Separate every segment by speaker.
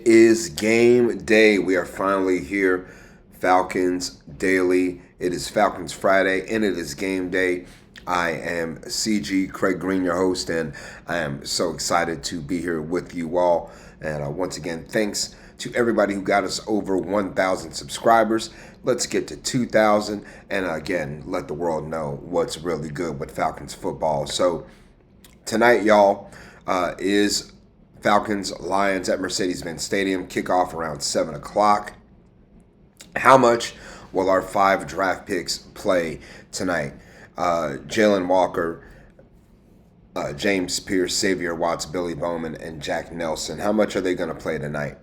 Speaker 1: is game day. We are finally here. Falcons Daily. It is Falcons Friday and it is game day. I am CG Craig Green, your host, and I am so excited to be here with you all. And once again, thanks to everybody who got us over 1,000 subscribers. Let's get to 2,000 and again, let the world know what's really good with Falcons football. So tonight, y'all, is Falcons Lions at Mercedes-Benz Stadium. Kickoff around 7 o'clock. How much will our 5 draft picks play tonight? Jalen Walker, James Pierce, Xavier Watts, Billy Bowman, and Jack Nelson. How much are they going to play tonight?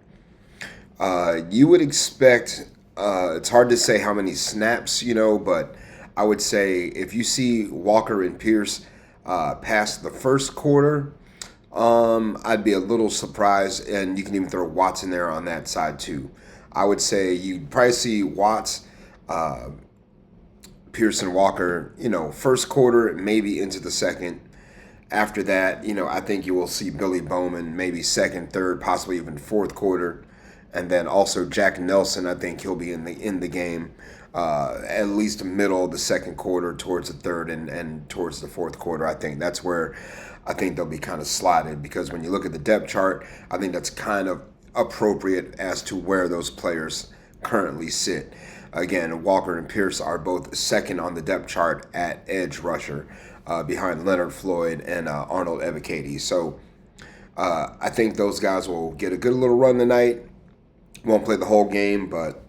Speaker 1: You would expect, it's hard to say how many snaps, but I would say if you see Walker and Pierce past the first quarter, I'd be a little surprised, and you can even throw Watts in there on that side too. I would say you'd probably see Watts, Pierce, and Walker, first quarter, maybe into the second. After that, I think you will see Billy Bowman maybe second, third, possibly even fourth quarter. And then also Jack Nelson, I think he'll be in the game at least the middle of the second quarter, towards the third and towards the fourth quarter. I think that's where I think they'll be kind of slotted, because when you look at the depth chart, I think that's kind of appropriate as to where those players currently sit. Again, Walker and Pierce are both second on the depth chart at edge rusher, behind Leonard Floyd and Arnold Ebiketie. So I think those guys will get a good little run tonight. Won't play the whole game, but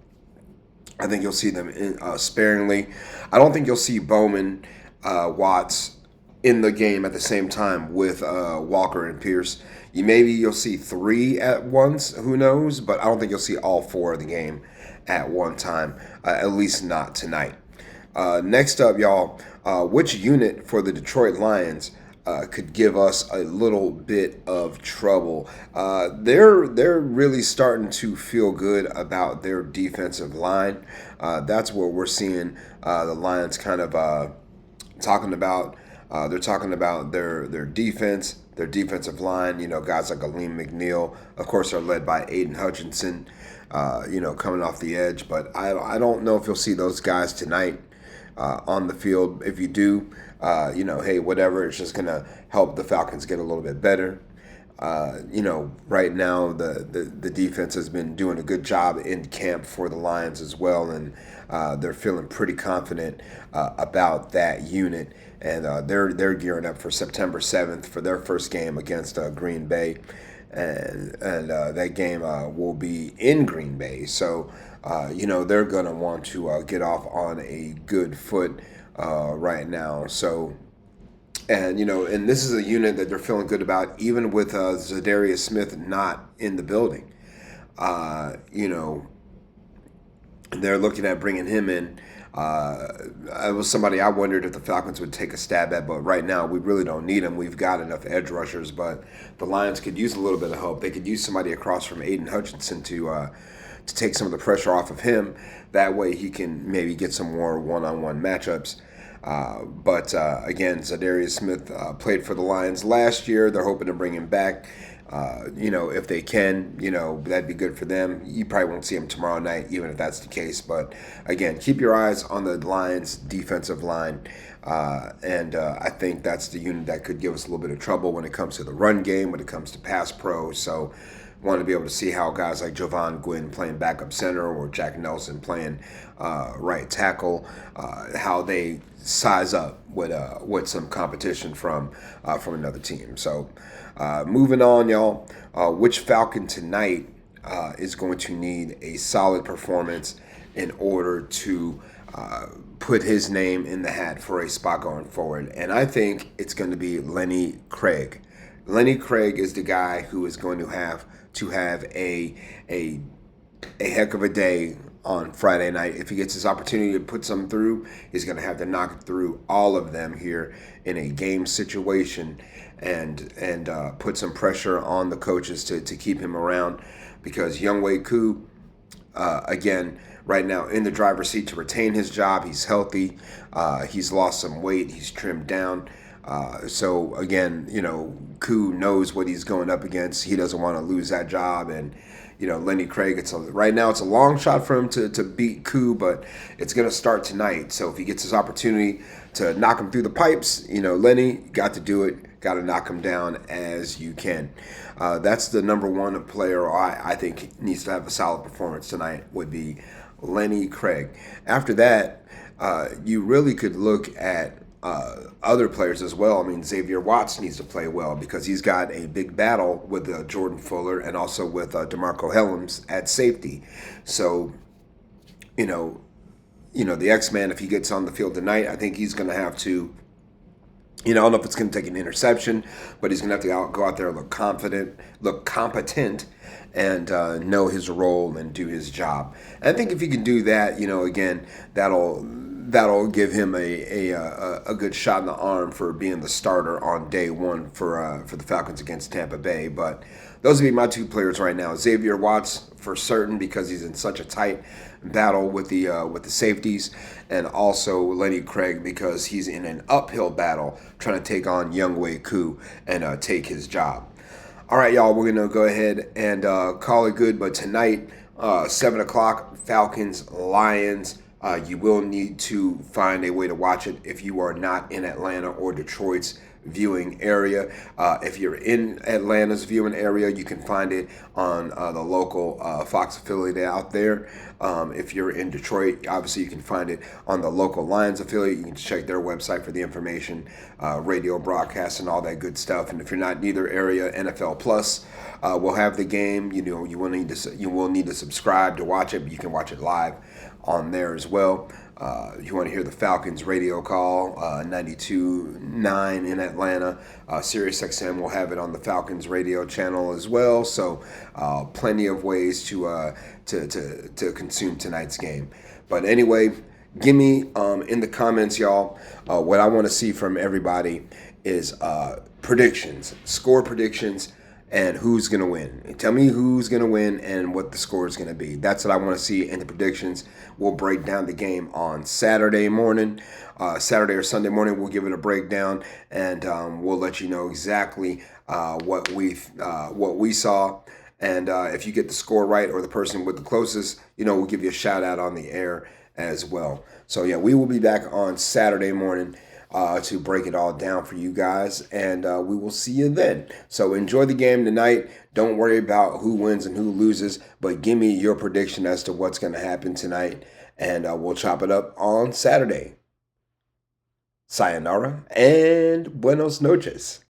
Speaker 1: I think you'll see them sparingly. I don't think you'll see Bowman, Watts in the game at the same time with Walker and Pierce. You'll see 3 at once, who knows, but I don't think you'll see all 4 of the game at one time, at least not tonight. Next up, y'all, which unit for the Detroit Lions could give us a little bit of trouble? They're really starting to feel good about their defensive line. That's what we're seeing the Lions kind of talking about. They're talking about their defense, their defensive line. Guys like Aleem McNeil, of course, are led by Aiden Hutchinson, coming off the edge. But I don't know if you'll see those guys tonight on the field. If you do, hey, whatever. It's just going to help the Falcons get a little bit better. Right now the defense has been doing a good job in camp for the Lions as well, and they're feeling pretty confident about that unit, and they're gearing up for September 7th for their first game against Green Bay, and that game will be in Green Bay. So they're gonna want to get off on a good foot right now. So. And this is a unit that they're feeling good about, even with Zadarius Smith not in the building. They're looking at bringing him in. It was somebody I wondered if the Falcons would take a stab at, but right now we really don't need him. We've got enough edge rushers, but the Lions could use a little bit of help. They could use somebody across from Aiden Hutchinson to take some of the pressure off of him. That way he can maybe get some more one-on-one matchups. But again, Zadarius Smith played for the Lions last year. They're hoping to bring him back. If they can, that'd be good for them. You probably won't see him tomorrow night, even if that's the case. But again, keep your eyes on the Lions' defensive line. And I think that's the unit that could give us a little bit of trouble when it comes to the run game, when it comes to pass pro. So want to be able to see how guys like Jovan Gwynn playing backup center or Jack Nelson playing right tackle, how they size up with some competition from another team. So moving on, y'all, which Falcon tonight is going to need a solid performance in order to put his name in the hat for a spot going forward? And I think it's going to be Lenny Craig. Lenny Craig is the guy who is going to have a heck of a day on Friday night. If he gets his opportunity to put some through, he's going to have to knock through all of them here in a game situation and put some pressure on the coaches to keep him around, because Younghoe Koo, again, right now in the driver's seat to retain his job. He's healthy. He's lost some weight. He's trimmed down. So again, Koo knows what he's going up against. He doesn't want to lose that job, and Lenny Craig. Right now it's a long shot for him to beat Koo, but it's going to start tonight. So if he gets his opportunity to knock him through the pipes, Lenny, got to do it. Got to knock him down as you can. That's the number one player I think needs to have a solid performance tonight would be Lenny Craig. After that, you really could look at other players as well. I mean, Xavier Watts needs to play well because he's got a big battle with Jordan Fuller and also with DeMarco Hellams at safety. So, the X-Man, if he gets on the field tonight, I think he's going to have to, I don't know if it's going to take an interception, but he's going to have to go out there and look confident, look competent, and know his role and do his job. And I think if he can do that, again, that'll give him a good shot in the arm for being the starter on day one for the Falcons against Tampa Bay. But those would be my two players right now. Xavier Watts for certain because he's in such a tight battle with the safeties, and also Lenny Craig because he's in an uphill battle trying to take on Younghoe Koo and take his job. All right, y'all, we're going to go ahead and call it good. But tonight, 7 o'clock, Falcons, Lions. You will need to find a way to watch it if you are not in Atlanta or Detroit's viewing area. If you're in Atlanta's viewing area, you can find it on the local Fox affiliate out there. If you're in Detroit, obviously you can find it on the local Lions affiliate. You can check their website for the information, radio broadcasts and all that good stuff. And if you're not in either area, NFL Plus will have the game. You will need to subscribe to watch it, but you can watch it live on there as well. You want to hear the Falcons radio call, 92.9 in Atlanta. Sirius XM will have it on the Falcons radio channel as well. So plenty of ways to consume tonight's game. But anyway, give me in the comments, y'all, what I want to see from everybody is predictions, score predictions, and who's going to win. Tell me who's going to win and what the score is going to be. That's what I want to see in the predictions. We'll break down the game on Saturday morning. Saturday or Sunday morning, we'll give it a breakdown, and we'll let you know exactly what we saw. And if you get the score right or the person with the closest, we'll give you a shout out on the air as well. So, yeah, we will be back on Saturday morning to break it all down for you guys, and we will see you then. So enjoy the game tonight. Don't worry about who wins and who loses, but give me your prediction as to what's going to happen tonight, and we'll chop it up on Saturday. Sayonara and buenos noches.